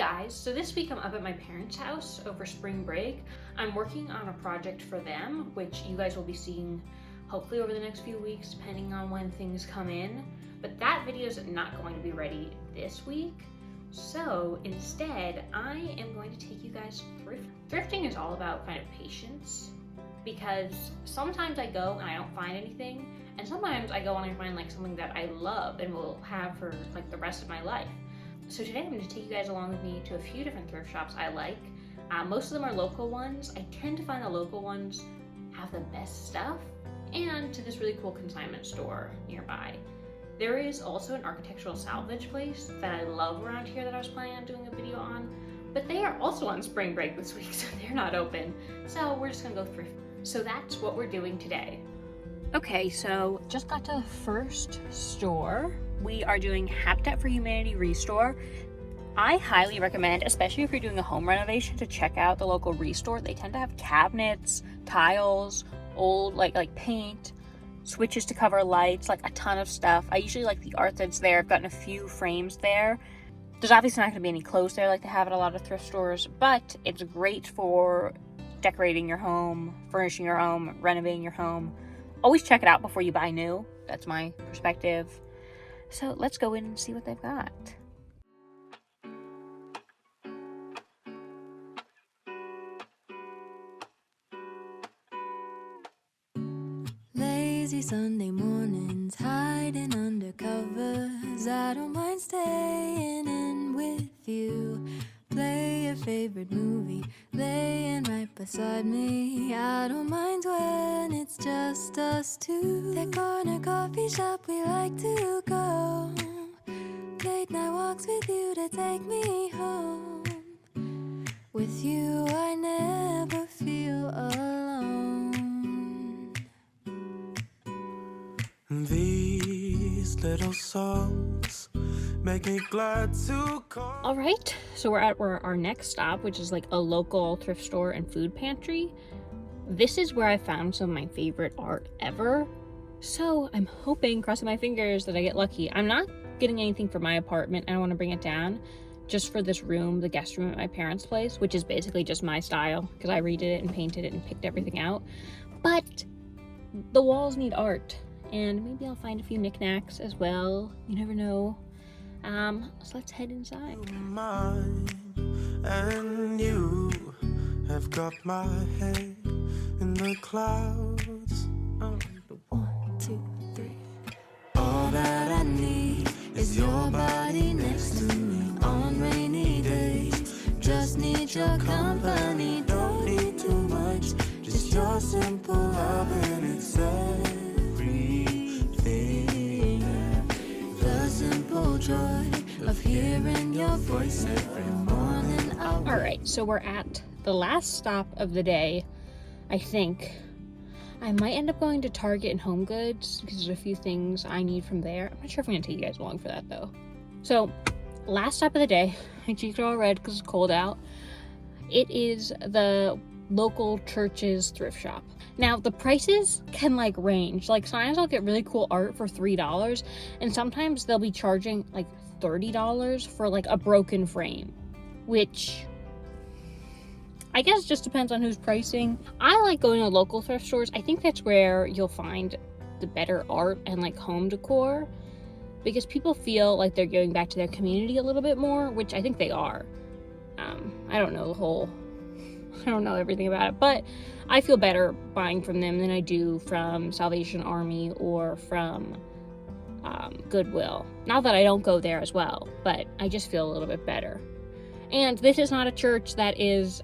guys, so this week I'm up at my parents' house over spring break. I'm working on a project for them, which you guys will be seeing hopefully over the next few weeks, depending on when things come in. But that video is not going to be ready this week. So instead, I am going to take you guys thrifting. Thrifting is all about kind of patience, because sometimes I go and I don't find anything, and sometimes I go and I find like something that I love and will have for like the rest of my life. So today I'm going to take you guys along with me to a few different thrift shops I like. Most of them are local ones. I tend to find the local ones have the best stuff, and to this really cool consignment store nearby. There is also an architectural salvage place that I love around here that I was planning on doing a video on, but they are also on spring break this week, so they're not open. So we're just gonna go thrift. So that's what we're doing today. Okay, so just got to the first store. We are doing Habitat for Humanity Restore. I highly recommend, especially if you're doing a home renovation, to check out the local Restore. They tend to have cabinets, tiles, old like paint, switches to cover lights, like a ton of stuff. I usually like the art that's there. I've gotten a few frames there. There's obviously not going to be any clothes there like they have at a lot of thrift stores, but it's great for decorating your home, furnishing your home, renovating your home. Always check it out before you buy new. That's my perspective. So let's go in and see what they've got. Lazy Sunday mornings, hiding under covers. I don't mind staying in with you. Play your favorite movie, laying right beside me. I don't mind when it's just us two. That corner coffee shop we like to go. Late night walks with you to take me home. With you I never feel alone. These little songs make me glad to call. All right, so we're at our next stop, which is like a local thrift store and food pantry. This is where I found some of my favorite art ever. So I'm hoping, crossing my fingers, that I get lucky. I'm not getting anything for my apartment. I don't want to bring it down. Just for this room, the guest room at my parents' place, which is basically just my style because I redid it and painted it and picked everything out. But the walls need art, and maybe I'll find a few knickknacks as well. You never know. So let's head inside. Mine and you have got my head in the clouds. Oh, 1, 2, 3. all that I need is your body next to me on rainy days. Just need your company, don't need too much. Just your simple love and it's everything. The simple joy of hearing your voice every morning. All right, so we're at the last stop of the day, I think. I might end up going to Target and Home Goods because there's a few things I need from there. I'm not sure if I'm gonna take you guys along for that though. So, last stop of the day. My cheeks are all red because it's cold out. It is the local church's thrift shop. Now, the prices can like range. Like sometimes I'll get really cool art for $3, and sometimes they'll be charging like $30 for like a broken frame, which I guess just depends on who's pricing. I like going to local thrift stores. I think that's where you'll find the better art and like home decor, because people feel like they're giving back to their community a little bit more, which I think they are. I don't know everything about it, but I feel better buying from them than I do from Salvation Army or from Goodwill. Not that I don't go there as well, but I just feel a little bit better. And this is not a church that is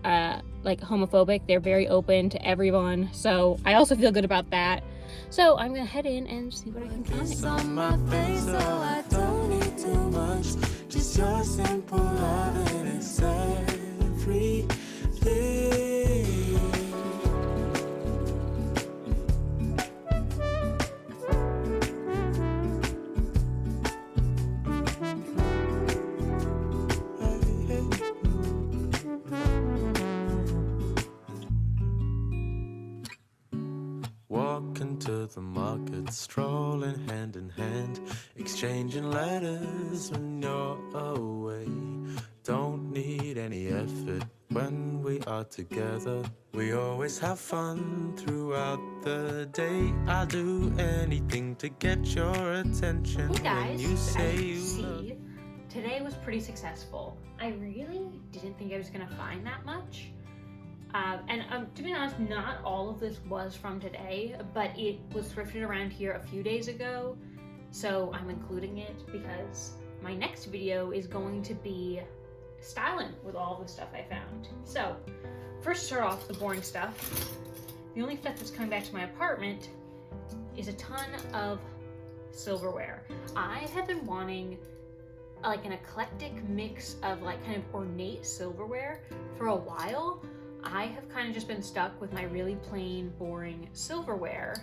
like homophobic. They're very open to everyone, so I also feel good about that. So I'm gonna head in and see what I can It's find. on my face, so I don't need too much. Just your simple love and it's everything. Walking to the market, strolling hand in hand, exchanging letters when you're away. don't need any effort when we are together. We always have fun throughout the day. I'll do anything to get your attention. Hey guys, when you say as you you see, today was pretty successful. I really didn't think I was gonna find that much. To be honest, not all of this was from today, but it was thrifted around here a few days ago, so I'm including it because my next video is going to be styling with all the stuff I found. So, first start off the boring stuff. The only stuff that's coming back to my apartment is a ton of silverware. I have been wanting like an eclectic mix of like kind of ornate silverware for a while. I have kind of just been stuck with my really plain, boring silverware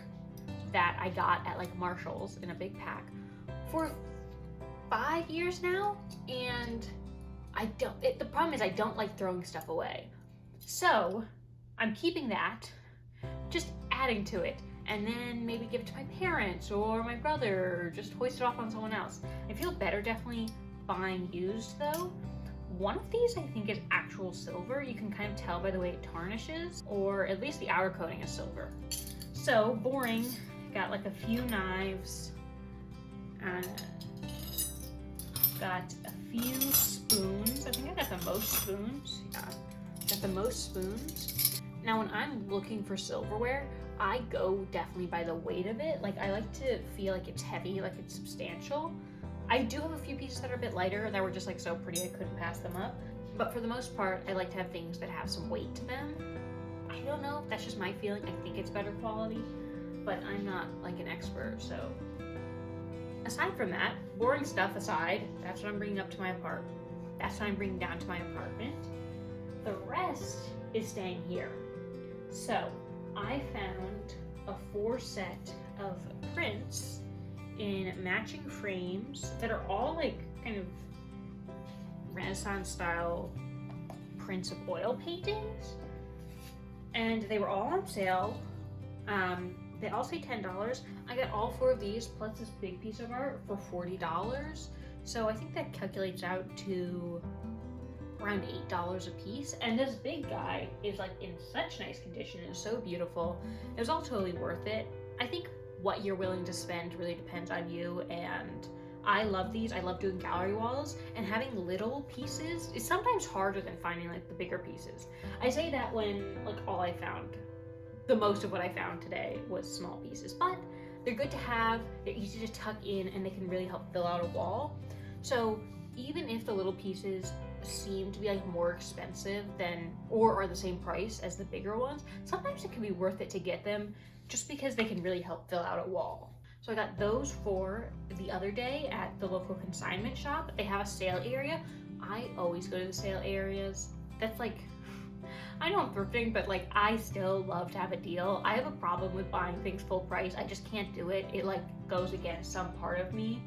that I got at like Marshall's in a big pack for 5 years now, and the problem is I don't like throwing stuff away. So I'm keeping that, just adding to it, and then maybe give it to my parents or my brother, or just hoist it off on someone else. I feel better definitely buying used though. One of these I think is actual silver. You can kind of tell by the way it tarnishes, or at least the outer coating is silver. So boring, got like a few knives, got a few spoons. I think I got the most spoons. Yeah, got the most spoons. Now when I'm looking for silverware, I go definitely by the weight of it. Like I like to feel like it's heavy, like it's substantial. I do have a few pieces that are a bit lighter that were just like so pretty I couldn't pass them up. But for the most part, I like to have things that have some weight to them. I don't know if that's just my feeling. I think it's better quality, but I'm not like an expert, so. Aside from that, boring stuff aside, that's what I'm bringing up to my apartment. That's what I'm bringing down to my apartment. The rest is staying here. So I found a 4 set of prints in matching frames that are all like kind of Renaissance style prints of oil paintings, and they were all on sale. They all say $10. I got all 4 of these plus this big piece of art for $40. So I think that calculates out to around $8 a piece. And this big guy is like in such nice condition and so beautiful. It was all totally worth it. I think what you're willing to spend really depends on you, and I love these. I love doing gallery walls, and having little pieces is sometimes harder than finding like the bigger pieces. I say that when like all I found, the most of what I found today was small pieces, but they're good to have, they're easy to tuck in, and they can really help fill out a wall. So even if the little pieces seem to be like more expensive than, or are the same price as the bigger ones, sometimes it can be worth it to get them just because they can really help fill out a wall. So I got those 4 the other day at the local consignment shop. They have a sale area. I always go to the sale areas. That's like, I know I'm thrifting, but like I still love to have a deal. I have a problem with buying things full price. I just can't do it. It like goes against some part of me.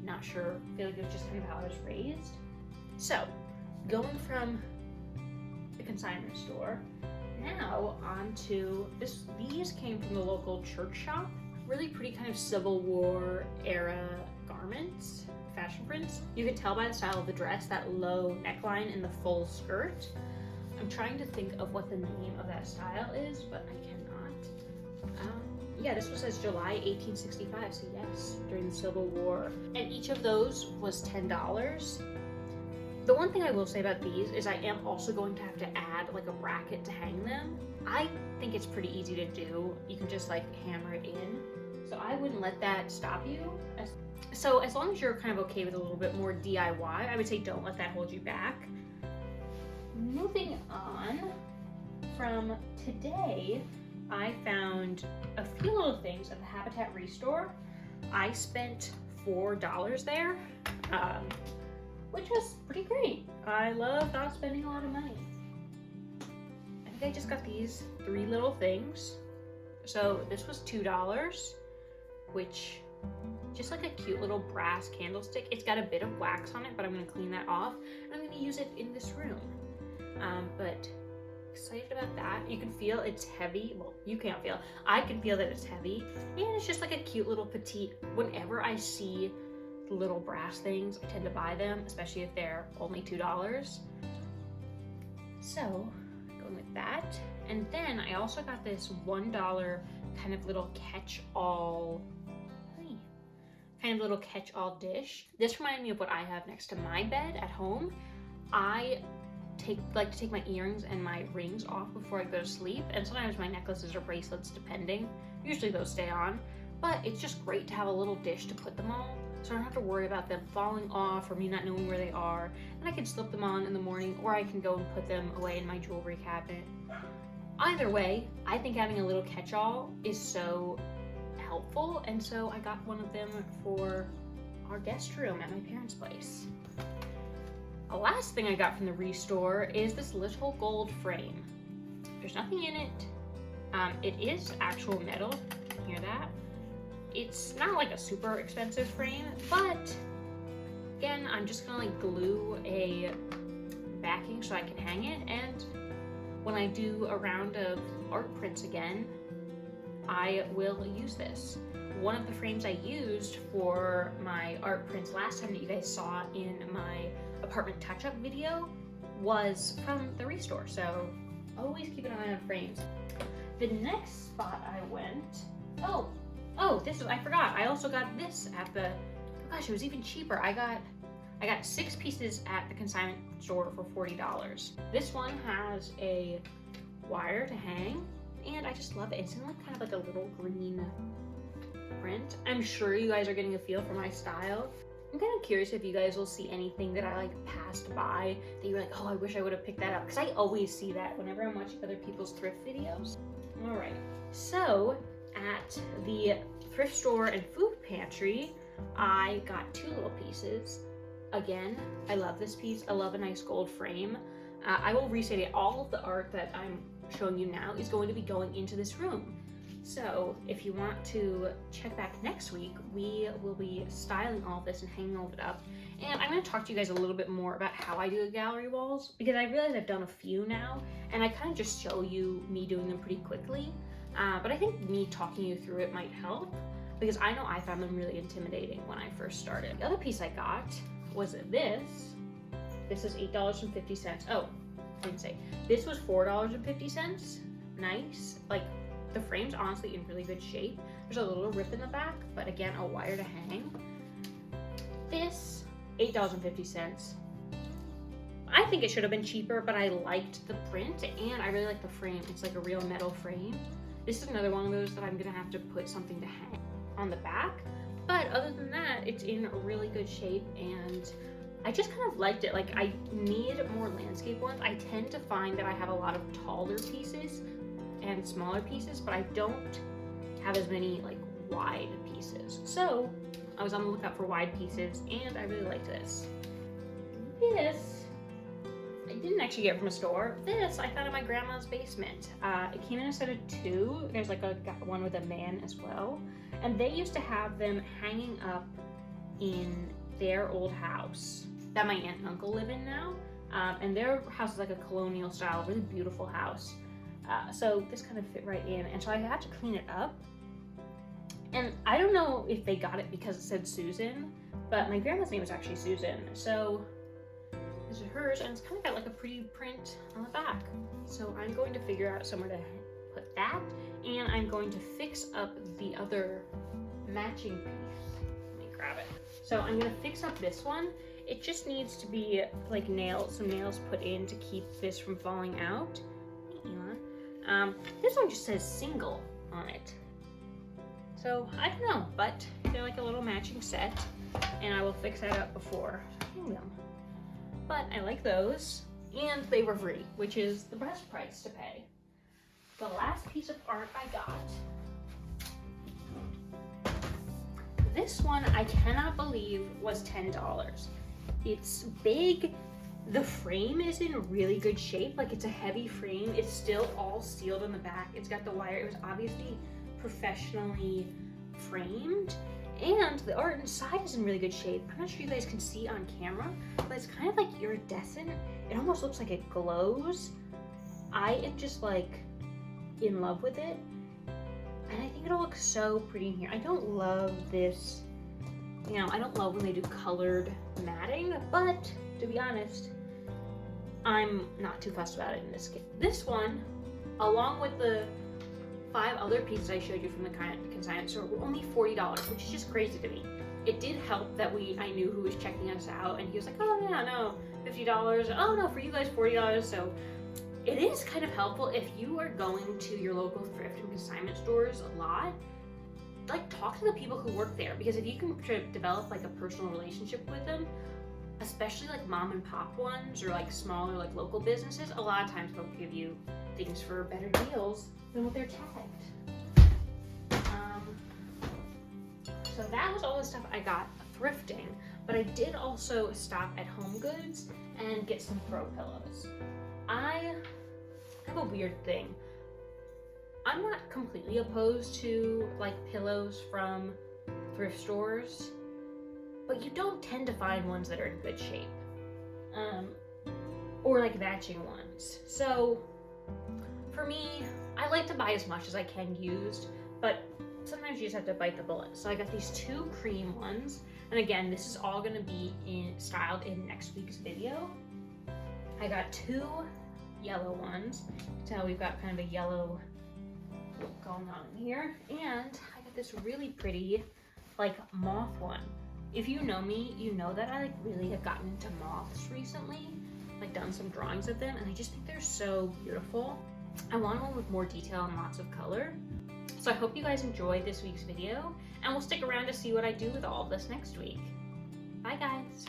Not sure. I feel like it's just kind of how I was raised. So going from the consignment store, now on to this. These came from the local church shop. Really pretty kind of Civil War era garments, fashion prints. You can tell by the style of the dress, that low neckline and the full skirt. I'm trying to think of what the name of that style is, but I cannot. Yeah, this was says July 1865, so yes, during the Civil War. And each of those was $10. The one thing I will say about these is I am also going to have to add like a bracket to hang them. I think it's pretty easy to do. You can just like hammer it in. So I wouldn't let that stop you. So as long as you're kind of okay with a little bit more DIY, I would say don't let that hold you back. Moving on, from today, I found a few little things at the Habitat Restore. I spent $4 there, which was pretty great. I love not spending a lot of money. I think I just got these 3 little things. So this was $2, which just like a cute little brass candlestick. It's got a bit of wax on it, but I'm gonna clean that off and I'm gonna use it in this room. But excited about that. You can feel it's heavy. Well, you can't feel. I can feel that it's heavy. And it's just like a cute little petite. Whenever I see little brass things, I tend to buy them, especially if they're only $2. So, going with that. And then I also got this $1 kind of little catch-all dish. This reminded me of what I have next to my bed at home. I like to take my earrings and my rings off before I go to sleep, and sometimes my necklaces or bracelets, depending. Usually those stay on, but it's just great to have a little dish to put them all, so I don't have to worry about them falling off or me not knowing where they are, and I can slip them on in the morning, or I can go and put them away in my jewelry cabinet. Either way, I think having a little catch-all is so helpful, and so I got one of them for our guest room at my parents' place. The last thing I got from the Restore is this little gold frame. There's nothing in it. It is actual metal. You can hear that? It's not like a super expensive frame, but again, I'm just gonna like glue a backing so I can hang it, and when I do a round of art prints again, I will use this. One of the frames I used for my art prints last time that you guys saw in my apartment touch-up video was from the Restore, so always keep an eye on frames. The next spot I went, I forgot, I also got this at the, oh gosh, it was even cheaper. I got 6 pieces at the consignment store for $40. This one has a wire to hang, and I just love it. It's in like kind of like a little green print. I'm sure you guys are getting a feel for my style. I'm kind of curious if you guys will see anything that I like passed by that you're like, oh, I wish I would have picked that up, because I always see that whenever I'm watching other people's thrift videos. All right, so at the thrift store and food pantry, I got 2 little pieces. Again, I love this piece. I love a nice gold frame. I will restate it. All of the art that I'm showing you now is going to be going into this room. So if you want to check back next week, we will be styling all of this and hanging all of it up. And I'm going to talk to you guys a little bit more about how I do the gallery walls, because I realize I've done a few now, and I kind of just show you me doing them pretty quickly. But I think me talking you through it might help, because I know I found them really intimidating when I first started. The other piece I got was this. This is $8.50. Oh, I didn't say. This was $4.50. Nice. Like, the frame's honestly in really good shape. There's a little rip in the back, but again, a wire to hang. This, $8.50. I think it should have been cheaper, but I liked the print and I really like the frame. It's like a real metal frame. This is another one of those that I'm gonna have to put something to hang on the back. But other than that, it's in really good shape, and I just kind of liked it. Like, I need more landscape ones. I tend to find that I have a lot of taller pieces and smaller pieces, but I don't have as many like wide pieces. So I was on the lookout for wide pieces, and I really liked this. This I didn't actually get from a store. This I found in my grandma's basement. It came in a set of 2. There's like got one with a man as well, and they used to have them hanging up in their old house that my aunt and uncle live in now, and their house is like a colonial style, really beautiful house. So this kind of fit right in, and so I had to clean it up. And I don't know if they got it because it said Susan, but my grandma's name was actually Susan. So this is hers, and it's kind of got like a pretty print on the back. So I'm going to figure out somewhere to put that, and I'm going to fix up the other matching piece. Let me grab it. So I'm gonna fix up this one. It just needs to be like some nails put in to keep this from falling out. This one just says single on it. So I don't know, but they're like a little matching set, and I will fix that up before I hang them. But I like those, and they were free, which is the best price to pay. The last piece of art I got, this one I cannot believe was $10. It's big. The frame is in really good shape. Like, it's a heavy frame. It's still all sealed on the back. It's got the wire. It was obviously professionally framed, and the art inside is in really good shape. I'm not sure you guys can see on camera, but it's kind of like iridescent. It almost looks like it glows. I am just like in love with it, and I think it'll look so pretty in here. I don't love this You know, I don't love when they do colored matting, but to be honest, I'm not too fussed about it in this case. This one, along with the 5 other pieces I showed you from the consignment store, were only $40, which is just crazy to me. It did help that I knew who was checking us out, and he was like, oh yeah, no, $50. Oh no, for you guys, $40. So it is kind of helpful if you are going to your local thrift and consignment stores a lot. Like, talk to the people who work there, because if you can develop like a personal relationship with them, especially like mom and pop ones or like smaller like local businesses, a lot of times they'll give you things for better deals than what they're tagged. So that was all the stuff I got thrifting, but I did also stop at Home Goods and get some throw pillows. I have a weird thing. I'm not completely opposed to like pillows from thrift stores, but you don't tend to find ones that are in good shape, or like matching ones. So for me, I like to buy as much as I can used, but sometimes you just have to bite the bullet. So I got these 2 cream ones, and again, this is all gonna be styled in next week's video. I got 2 yellow ones. So we've got kind of a yellow look going on in here, and I got this really pretty like moth one. If you know me, you know that I like really have gotten into moths recently, like done some drawings of them, and I just think they're so beautiful. I want one with more detail and lots of color. So I hope you guys enjoyed this week's video, and we'll stick around to see what I do with all of this next week. Bye guys.